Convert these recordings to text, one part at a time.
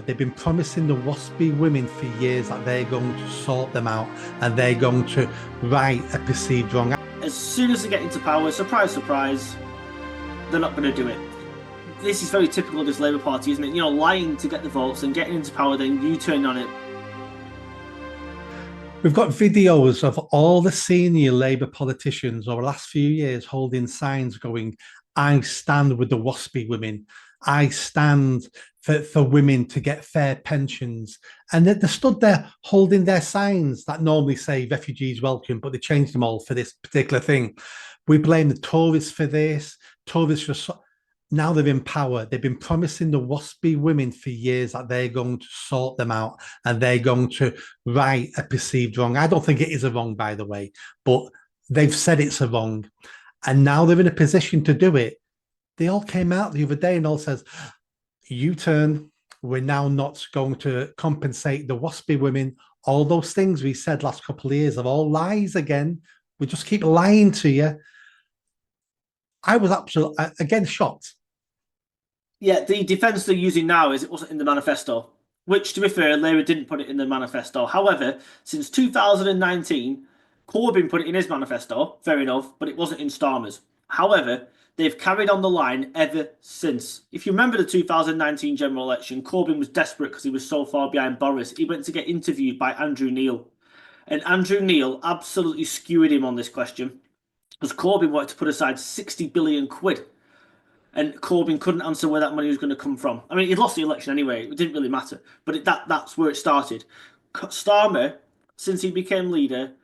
They've been promising the Waspi women for years that they're going to sort them out and they're going to right a perceived wrong. As soon as they get into power, surprise, surprise, they're not going to do it. This is very typical of this Labour Party, isn't it? You know, lying to get the votes and getting into power, then you turn on it. We've got videos of all the senior Labour politicians over the last few years holding signs going, I stand with the Waspi women. I stand for women to get fair pensions. And they stood there holding their signs that normally say refugees welcome, but they changed them all for this particular thing. We blame the Tories for this. Tories for now they're in power. They've been promising the Waspi women for years that they're going to sort them out and they're going to right a perceived wrong. I don't think it is a wrong, by the way, but they've said it's a wrong. And now they're in a position to do it. They all came out the other day and all says, U-turn, we're now not going to compensate the Waspi women. All those things we said last couple of years are all lies again. We just keep lying to you. I was absolutely, again, shocked. Yeah, the defence they're using now is it wasn't in the manifesto, which, to be fair, Labour didn't put it in the manifesto. However, since 2019, Corbyn put it in his manifesto, fair enough, but it wasn't in Starmer's. However, they've carried on the line ever since. If you remember the 2019 general election, Corbyn was desperate because he was so far behind Boris. He went to get interviewed by Andrew Neil. And Andrew Neil absolutely skewered him on this question because Corbyn wanted to put aside 60 billion quid. And Corbyn couldn't answer where that money was going to come from. I mean, he'd lost the election anyway. It didn't really matter. But that's where it started. Starmer, since he became leader,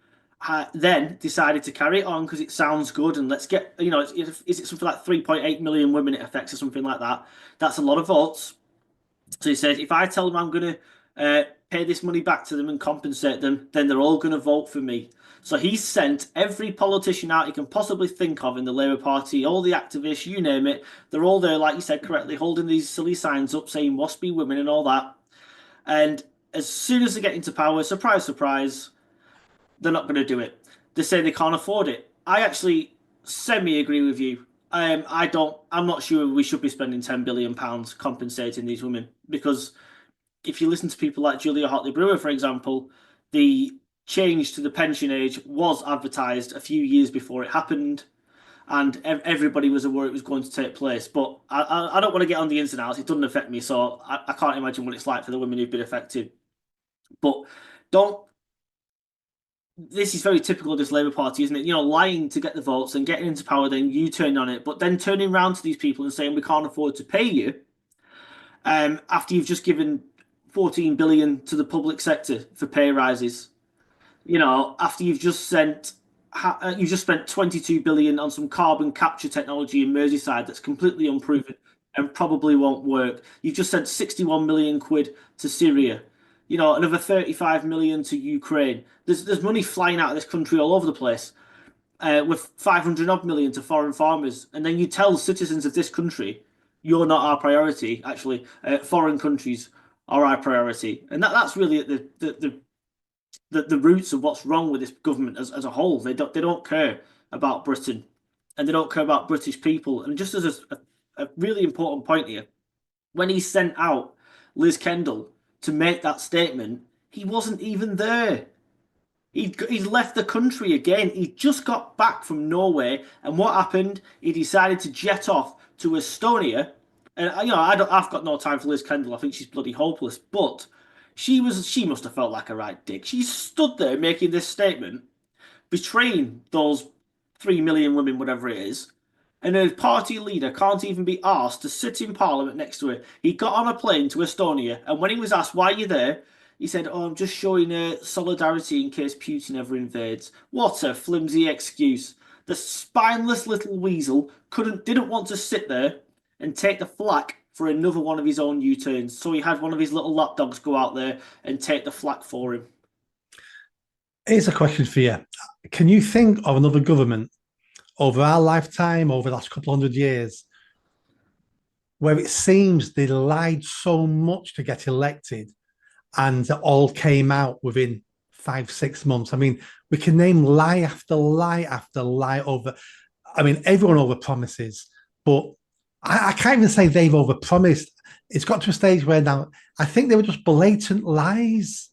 then decided to carry it on because it sounds good. And let's get, you know, is it something like 3.8 million women it affects or something like that? That's a lot of votes. So he said, if I tell them I'm going to pay this money back to them and compensate them, then they're all going to vote for me. So he's sent every politician out he can possibly think of in the Labour Party, all the activists, you name it. They're all there, like you said correctly, holding these silly signs up saying Waspi women and all that. And as soon as they get into power, surprise, surprise, they're not going to do it. They say they can't afford it. I actually semi-agree with you. I'm not sure we should be spending £10 billion compensating these women because if you listen to people like Julia Hartley-Brewer, for example, the change to the pension age was advertised a few years before it happened, and everybody was aware it was going to take place. But I don't want to get on the ins and outs. It doesn't affect me, so I can't imagine what it's like for the women who've been affected. But don't. This is very typical of this Labour Party, isn't it? You know, lying to get the votes and getting into power, then you turn on it, but then turning around to these people and saying we can't afford to pay you, after you've just given 14 billion to the public sector for pay rises. You know, after you've just spent 22 billion on some carbon capture technology in Merseyside that's completely unproven and probably won't work. You've just sent 61 million quid to Syria. You know, another 35 million to Ukraine. There's money flying out of this country all over the place, with 500 odd million to foreign farmers, and then you tell citizens of this country, you're not our priority. Actually, foreign countries are our priority, and that's really at the roots of what's wrong with this government as a whole. They don't care about Britain, and they don't care about British people. And just as a really important point here, when he sent out Liz Kendall to make that statement, he wasn't even there. He'd left the country again. He just got back from Norway, and what happened? He decided to jet off to Estonia. And you know, I've got no time for Liz Kendall. I think she's bloody hopeless. But she must have felt like a right dick. She stood there making this statement, betraying those 3 million women, whatever it is, and her party leader can't even be asked to sit in Parliament next to her. He got on a plane to Estonia, and when he was asked why you're there, he said, "Oh, I'm just showing solidarity in case Putin ever invades." What a flimsy excuse! The spineless little weasel didn't want to sit there and take the flak for another one of his own U-turns, so he had one of his little lapdogs go out there and take the flak for him. Here's a question for you. Can you think of another government over our lifetime, over the last couple of hundred years, where it seems they lied so much to get elected and it all came out within 5-6 months? I mean, we can name lie after lie after lie over. I mean, everyone over promises, but I can't even say they've overpromised. it's got to a stage where now I think they were just blatant lies.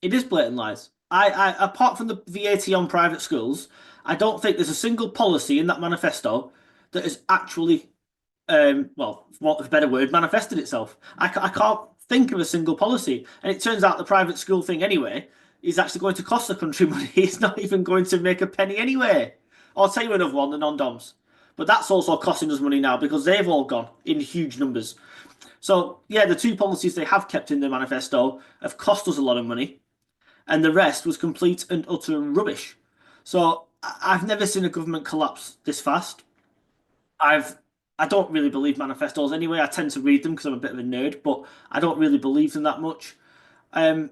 It is blatant lies. Apart from the VAT on private schools, I don't think there's a single policy in that manifesto that has actually, well, for want of a better word, manifested itself. I can't think of a single policy. And it turns out the private school thing, anyway, is actually going to cost the country money. It's not even going to make a penny anyway. I'll tell you another one, the non-doms. But that's also costing us money now because they've all gone in huge numbers. So, yeah, the two policies they have kept in the manifesto have cost us a lot of money, and the rest was complete and utter rubbish. So I've never seen a government collapse this fast. I've I don't really believe manifestos anyway. I tend to read them because I'm a bit of a nerd, but I don't really believe them that much. Um,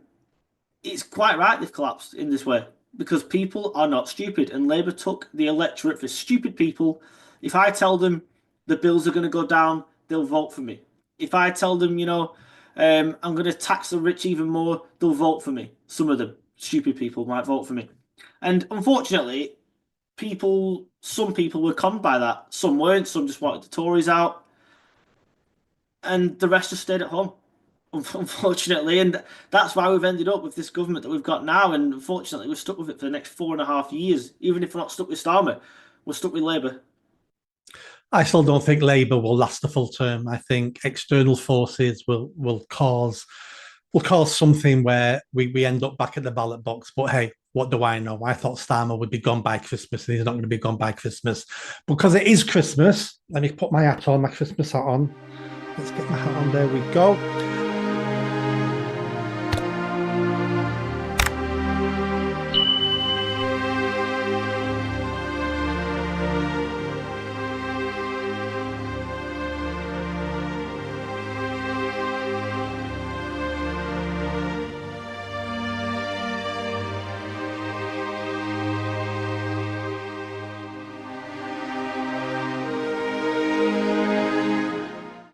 it's quite right they've collapsed in this way because people are not stupid, and Labour took the electorate for stupid people. If I tell them the bills are going to go down, they'll vote for me. If I tell them, I'm going to tax the rich even more, they'll vote for me. Some of them, stupid people, might vote for me. And unfortunately, some people were conned by that. Some weren't. Some just wanted the Tories out, and the rest just stayed at home. Unfortunately, and that's why we've ended up with this government that we've got now. And unfortunately, we're stuck with it for the next 4.5 years. Even if we're not stuck with Starmer, we're stuck with Labour. I still don't think Labour will last the full term. I think external forces will cause something where we end up back at the ballot box. But hey, what do I know? I thought Starmer would be gone by Christmas, and he's not going to be gone by Christmas. Because it is Christmas, let me put my hat on, my Christmas hat on. Let's get my hat on. There we go.